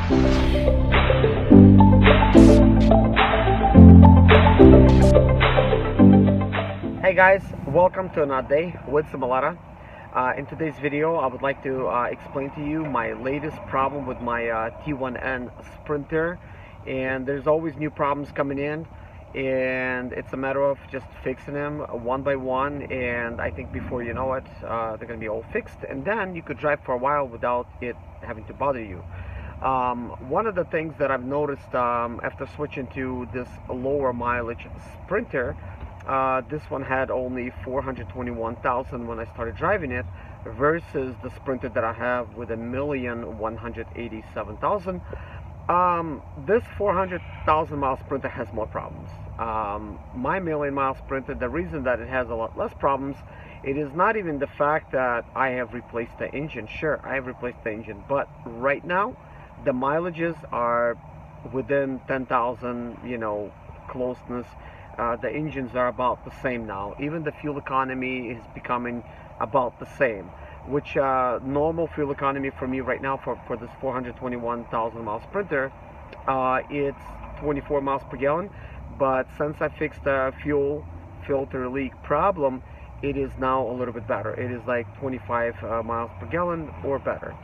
Hey guys, welcome to another day with Zimaleta. In today's video I would like to explain to you my latest problem with my T1N Sprinter, and there's always new problems coming in and it's a matter of just fixing them one by one, and I think before you know it they're gonna be all fixed, and then you could drive for a while without it having to bother you. One of the things that I've noticed after switching to this lower mileage Sprinter, this one had only 421,000 when I started driving it, versus the Sprinter that I have with 1,187,000. This 400,000 mile Sprinter has more problems. My million mile Sprinter, the reason that it has a lot less problems, it is not even the fact that I have replaced the engine. Sure, I have replaced the engine, but right now the mileages are within 10,000, you know, closeness. The engines are about the same now. Even the fuel economy is becoming about the same, which normal fuel economy for me right now for this 421,000 mile Sprinter, it's 24 miles per gallon. But since I fixed the fuel filter leak problem, it is now a little bit better. It is like 25 miles per gallon or better.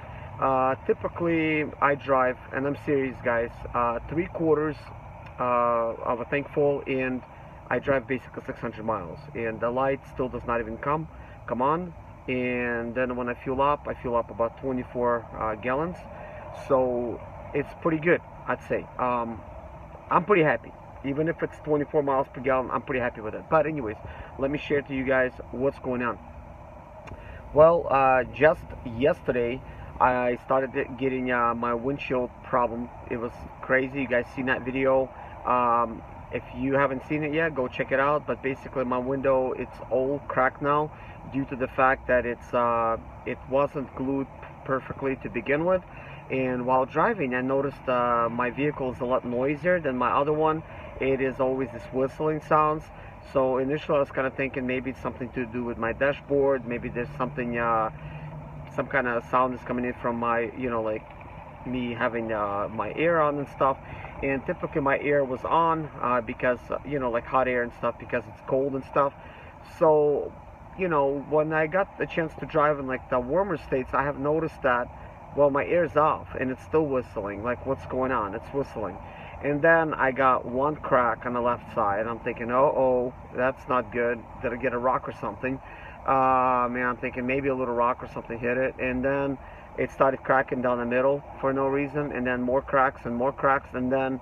Typically I drive, and I'm serious guys, 3/4 of a tank full, and I drive basically 600 miles, and the light still does not even come on. And then when I fuel up about 24 gallons, so it's pretty good, I'd say. I'm pretty happy. Even if it's 24 miles per gallon, I'm pretty happy with it. But anyways, let me share to you guys what's going on. Well, just yesterday I started getting my windshield problem. It was crazy. You guys seen that video? If you haven't seen it yet, go check it out. But basically my window, it's all cracked now due to the fact that it wasn't glued perfectly to begin with. And while driving, I noticed my vehicle is a lot noisier than my other one. It is always this whistling sounds. So initially I was kind of thinking maybe it's something to do with my dashboard. Maybe there's something, some kind of sound is coming in from my, you know, like me having my air on and stuff. And typically my air was on because, you know, like hot air and stuff, because it's cold and stuff. So, you know, when I got the chance to drive in like the warmer states, I have noticed that, well, my air's off and it's still whistling. Like, what's going on? It's whistling. And then I got one crack on the left side, and I'm thinking, oh, that's not good. Did I get a rock or something? Man, I'm thinking maybe a little rock or something hit it, and then it started cracking down the middle for no reason, and then more cracks, and then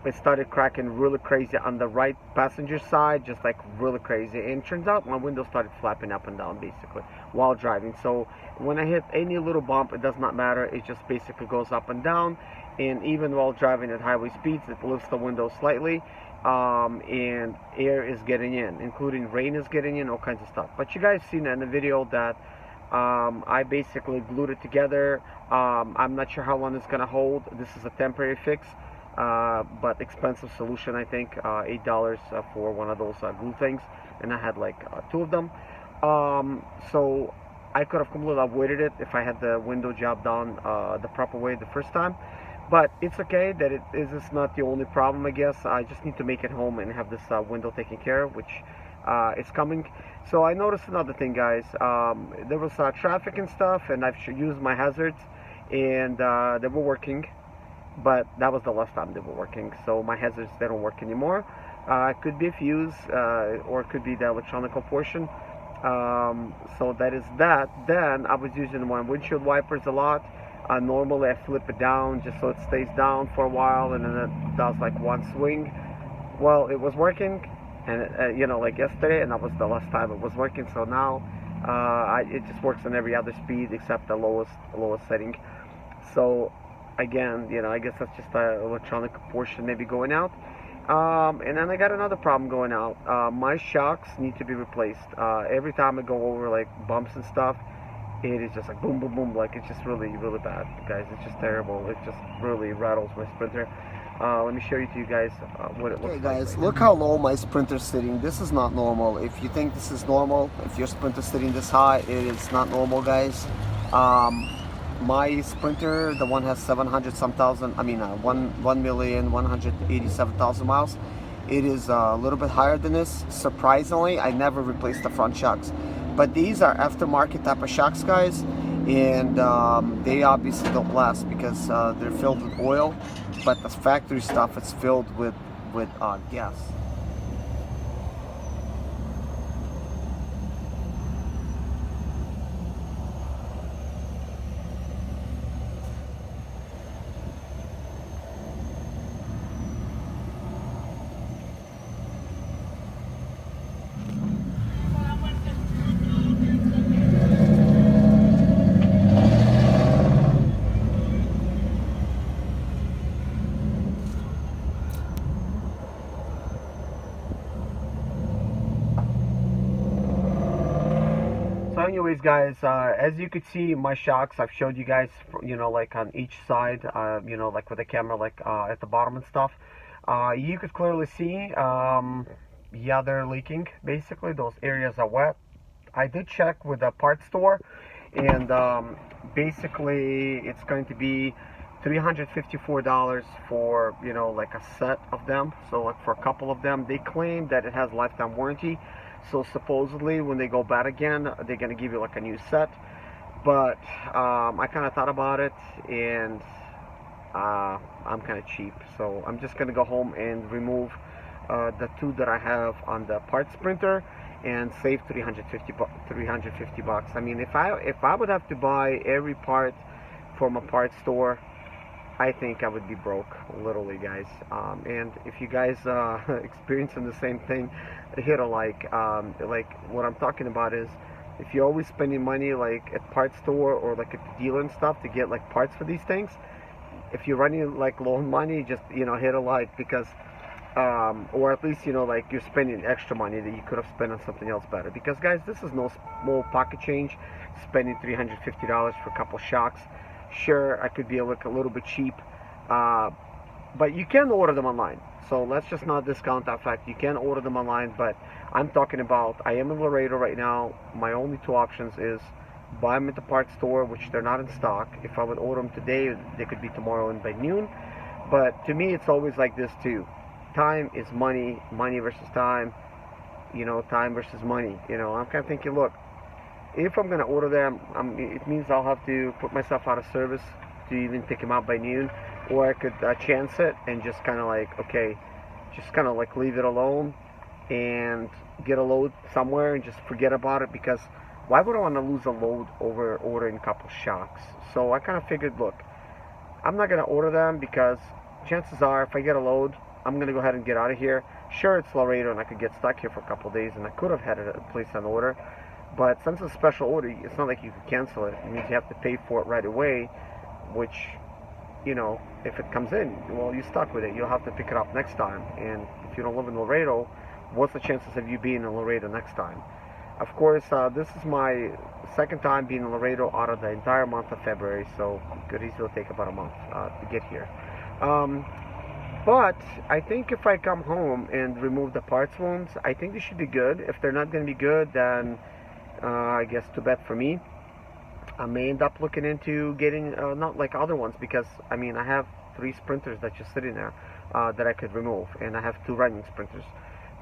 it started cracking really crazy on the right passenger side, just like really crazy. And turns out my window started flapping up and down basically while driving. So when I hit any little bump, it does not matter, it just basically goes up and down. And even while driving at highway speeds, it lifts the window slightly, and air is getting in, including rain is getting in, all kinds of stuff. But you guys seen in the video that I basically glued it together. I'm not sure how long it's gonna hold. This is a temporary fix, but expensive solution, I think. $8 for one of those glue things, and I had like 2 of them. So I could have completely avoided it if I had the window job done the proper way the first time. But it's okay that it is not the only problem, I guess. I just need to make it home and have this window taken care of, which is coming. So I noticed another thing, guys. There was traffic and stuff, and I've used my hazards, and they were working, but that was the last time they were working. So my hazards, they don't work anymore. It could be a fuse, or it could be the electronical portion. So that is that. Then I was using my windshield wipers a lot. Normally I flip it down just so it stays down for a while, and then it does like one swing. Well, it was working, and you know, like yesterday, and that was the last time it was working. So now it just works on every other speed except the lowest setting. So again, you know, I guess that's just the electronic portion maybe going out. And then I got another problem going out. My shocks need to be replaced. Every time I go over like bumps and stuff, it is just like boom, boom, boom. Like, it's just really, really bad, guys. It's just terrible. It just really rattles my Sprinter. Let me show you to you guys what it looks like. Guys, look how low my Sprinter's sitting. This is not normal. If you think this is normal, if your Sprinter's sitting this high, it is not normal, guys. My Sprinter, the one has 700 some thousand, I mean 1,187,000 miles. It is a little bit higher than this. Surprisingly, I never replaced the front shocks. But these are aftermarket type of shocks, guys, and they obviously don't last because they're filled with oil, but the factory stuff is filled with gas. So anyways, guys, as you could see, my shocks, I've showed you guys, you know, like on each side, you know, like with the camera, like at the bottom and stuff. You could clearly see, yeah, they're leaking. Basically, those areas are wet. I did check with the parts store, and basically, it's going to be $354 for, you know, like a set of them. So like for a couple of them, they claim that it has lifetime warranty. So supposedly when they go bad again, they're gonna give you like a new set. But I kind of thought about it, and I'm kind of cheap, so I'm just gonna go home and remove the two that I have on the parts printer and save 350 bucks. I mean, if I would have to buy every part from a parts store, I think I would be broke, literally, guys. And if you guys experiencing the same thing, hit a like. Like what I'm talking about is, if you're always spending money like at parts store or like at the dealer and stuff to get like parts for these things, if you're running like low on money, just, you know, hit a like, because or at least, you know, like you're spending extra money that you could have spent on something else better. Because guys, this is no small pocket change, spending $350 for a couple shocks. Sure, I could be like a little bit cheap, but you can order them online. So let's just not discount that fact. You can order them online, but I'm talking about, I am in Laredo right now. My only two options is buy them at the parts store, which they're not in stock. If I would order them today, they could be tomorrow and by noon. But to me, it's always like this too. Time is money, money versus time, you know, time versus money. You know, I'm kind of thinking, look, if I'm going to order them, it means I'll have to put myself out of service to even pick them out by noon. Or I could chance it and just kind of like, okay, just kind of like leave it alone and get a load somewhere and just forget about it. Because why would I want to lose a load over ordering a couple shocks? So I kind of figured, look, I'm not going to order them because chances are if I get a load, I'm going to go ahead and get out of here. Sure, it's Laredo and I could get stuck here for a couple days, and I could have had it placed on order. But since it's a special order, it's not like you can cancel it. It means you have to pay for it right away, which, you know, if it comes in, well, you're stuck with it. You'll have to pick it up next time. And if you don't live in Laredo, what's the chances of you being in Laredo next time? Of course, this is my second time being in Laredo out of the entire month of February, so it could easily take about a month to get here. But I think if I come home and remove the parts wounds, I think they should be good. If they're not going to be good, then I guess too bad for me. I may end up looking into getting not like other ones, because I mean I have 3 sprinters that's just sitting there that I could remove, and I have 2 running sprinters.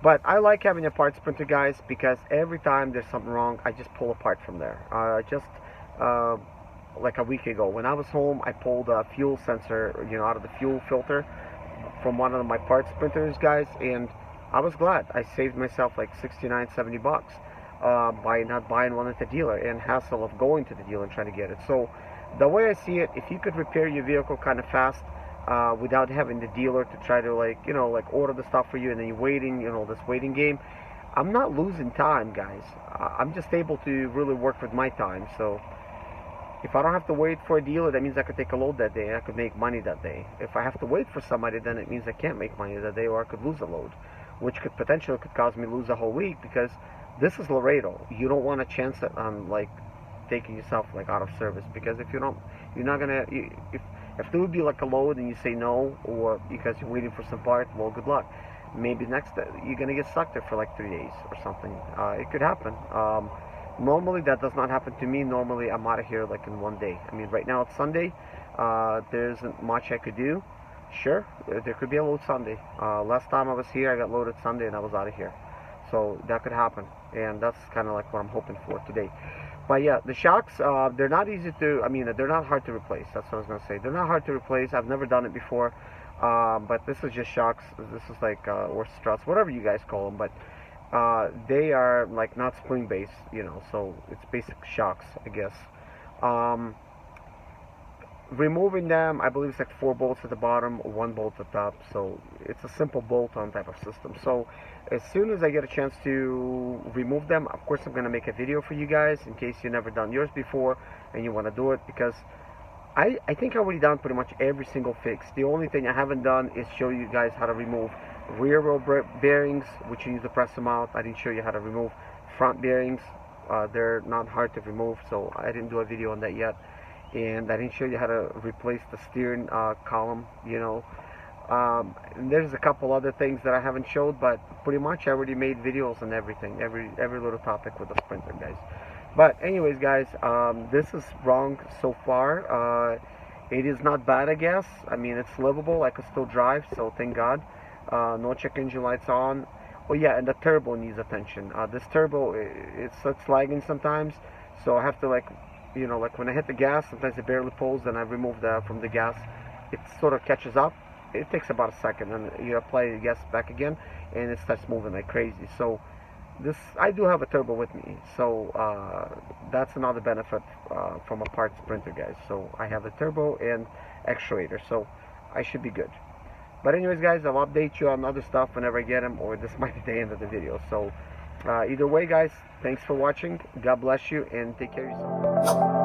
But I like having a parts printer, guys, because every time there's something wrong, I just pull a part from there. Just like a week ago, when I was home, I pulled a fuel sensor, you know, out of the fuel filter from one of my parts printers, guys, and I was glad. I saved myself like 69, 70 bucks. By not buying one at the dealer and hassle of going to the dealer and trying to get it. So the way I see it, if you could repair your vehicle kind of fast without having the dealer to try to, like, you know, like order the stuff for you and then you're waiting, you know, this waiting game, I'm not losing time, guys. I'm just able to really work with my time. So if I don't have to wait for a dealer, that means I could take a load that day. I could make money that day. If I have to wait for somebody, then it means I can't make money that day, or I could lose a load, which could potentially cause me to lose a whole week, because this is Laredo. You don't want to chance it on like taking yourself like out of service, because if you don't, you're not gonna. If there would be like a load and you say no, or because you're waiting for some part, well, good luck. Maybe next day you're gonna get stuck there for like 3 days or something. It could happen. Normally that does not happen to me. Normally I'm out of here like in one day. I mean, right now it's Sunday. There isn't much I could do. Sure, there could be a load Sunday. Last time I was here, I got loaded Sunday and I was out of here. So that could happen, and that's kind of like what I'm hoping for today. But yeah, the shocks, they're not easy to, I mean, they're not hard to replace. That's what I was going to say. They're not hard to replace. I've never done it before. But this is just shocks. This is like, or struts, whatever you guys call them. But they are like not spring based, you know, so it's basic shocks, I guess. Removing them, I believe it's like 4 bolts at the bottom, 1 bolt at the top, so it's a simple bolt-on type of system. So as soon as I get a chance to remove them, of course I'm going to make a video for you guys in case you've never done yours before and you want to do it, because I think I've already done pretty much every single fix. The only thing I haven't done is show you guys how to remove rear wheel bearings, which you need to press them out. I didn't show you how to remove front bearings. They're not hard to remove, so I didn't do a video on that yet. And I didn't show you how to replace the steering column, you know. And there's a couple other things that I haven't showed, but pretty much I already made videos on everything, every little topic with the Sprinter, guys. But anyways, guys, this is wrong so far. It is not bad, I guess. I mean, it's livable. I could still drive, so thank God. No check engine lights on. Oh yeah, and the turbo needs attention. This turbo, it's lagging sometimes, so I have to, like, you know, like when I hit the gas, sometimes it barely pulls, then I remove that from the gas. It sort of catches up. It takes about a second, and you apply the gas back again, and it starts moving like crazy. So this, I do have a turbo with me, so that's another benefit from a parts Sprinter, guys. So I have a turbo and actuator, so I should be good. But anyways, guys, I'll update you on other stuff whenever I get them, or this might be the end of the video. So either way, guys, thanks for watching. God bless you, and take care of yourself.